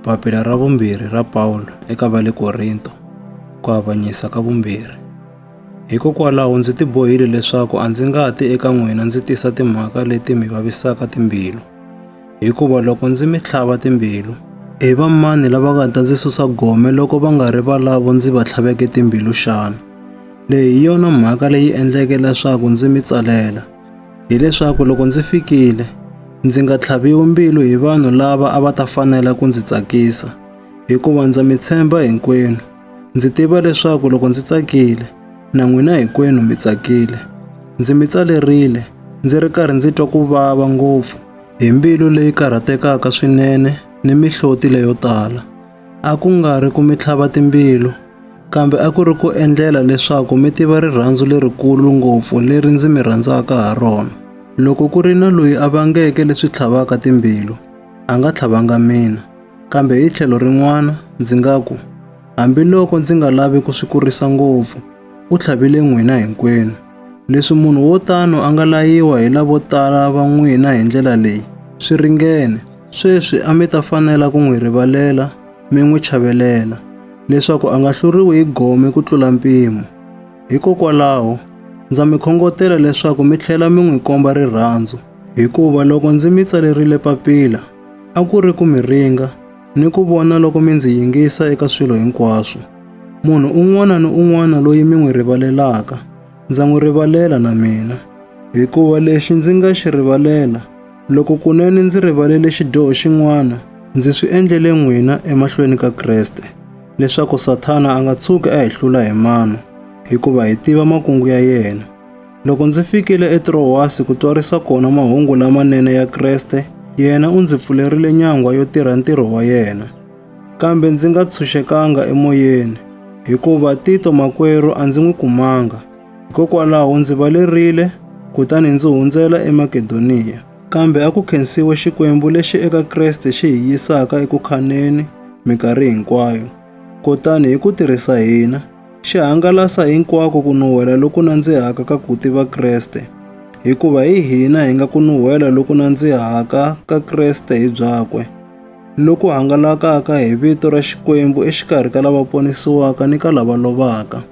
Papila ra vumbirhi ra Pawulo eka va le Korinto, ku avanyisa ka vumbirhi. Hikokwalaho ndzi tibohile leswaku a ndzi nga ti eka n'wina ndzi tisa timhaka leti mi vavisaka timbilu. Hikuva loko ndzi mi tlhava timbilu, i va mani lava nga ta ndzi susa gome loko va nga ri valavo ndzi va tlhaveke timbilu xana? Leyi hi yona mhaka leyi endleke leswaku ndzi mi tsalela, hileswaku loko ndzi fikile, ndzi nga tlhaviwi mbilu hi vanhu lava a va ta fanela ku ndzi tsakisa, hikuva ndza mi tshemba hinkwenu. Ndzi tiva leswaku loko ndzi tsakile, na n'wina hinkwenu mi tsakile. Ndzi mi tsalerile, ndzi ri karhi ndzi twa ku vava ngopfu, hi mbilu leyi karhatekaka swinene ni mihloti leyo tala. A ku nga ri ku mi tlhava timbilu, kambe a ku ri ku endlela leswaku mi tiva rirhandzu lerikulu ngopfu leri ndzi mi rhandzaka ha rona. Loko ku ri na loyi a vangeke leswi tlhavaka timbilu, a nga tlhavanga mina. Kambe hi tlhelo rin'wana ndzi nga ku, hambiloko ndzi nga lavi ku swi kurisa ngopfu, u tlhavile n'wina hinkwenu. Leswi munhu wo tano a nga layiwa hi lavo tala va n'wina hi ndlela leyi, swi ringene. Sweswi a mi ta fanela ku n'wi rivalela, mi n'wi chavelela, leswaku a nga hluriwi hi gome ku tlula mpimo. Hikokwalaho, ndza mi khongotela leswaku mi tlhela mi n'wi komba rirhandzu, hikuva loko ndzi mi tsalerile papila, a ku ri ku mi ringa ni ku vona loko mi ndzi yingisa eka swilo hinkwaswo. Munhu un'wana ni un'wana loyi mi n'wi rivalelaka, ndza n'wi rivalela na mina, hikuva lexi ndzi nga xi rivalela, loko kunene ndzi rivalele xidyoho xin'wana, ndzi swi endlele n'wina emahlweni ka Kreste, leswaku Sathana a nga tshuki a hi hlula hi mano, hikuva hi tiva makungu ya yena. Loko ndzi fikile eTrowasi ku twarisa kona mahungu lamanene ya Kreste, yena u ndzi pfulerile nyangwa yo tirha ntirho wa yena. Kambe ndzi nga tshunxekanga emoyeni, hikuva Tito makwerhu a ndzi n'wi kumanga. Hikokwalaho ndzi valerile, kutani ndzi hundzela eMakedoniya. Kambe a ku khensiwe Xikwembu lexi eka Kreste xi hi yisaka eku khaneni minkarhi hinkwayo. Kutani hi ku tirhisa hina, xi hangalasa hinkwako ku nuhwela loku nandzihaka ka ku tiva Kreste. Hikuva hi hina hi nga ku nuhwela loku nandzihaka ka Kreste hi byakwe, loku hangalakaka hi vito ra Xikwembu exikarhi ka lava ponisiwaka ni ka lava lovaka.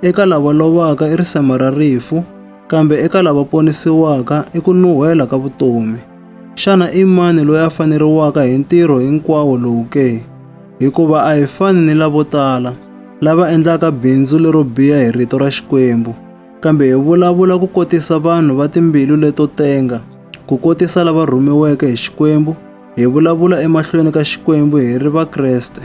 Eka lava lovaka i risema ra rifu, kambe eka lava ponisiwaka i ku nuhwela ka vutomi. Xana i mani loyi a faneriwaka hi ntirho hinkwawo lowu ke? Hikuva a hi fani ni lavo tala, lava endlaka bindzu lero biha hi rito ra Xikwembu, kambe hi vulavula ku kotisa vanhu va timbilu leto tenga, ku kotisa lava rhumiweke hi Xikwembu, hi vulavula emahlweni ka Xikwembu hi ri va Kreste.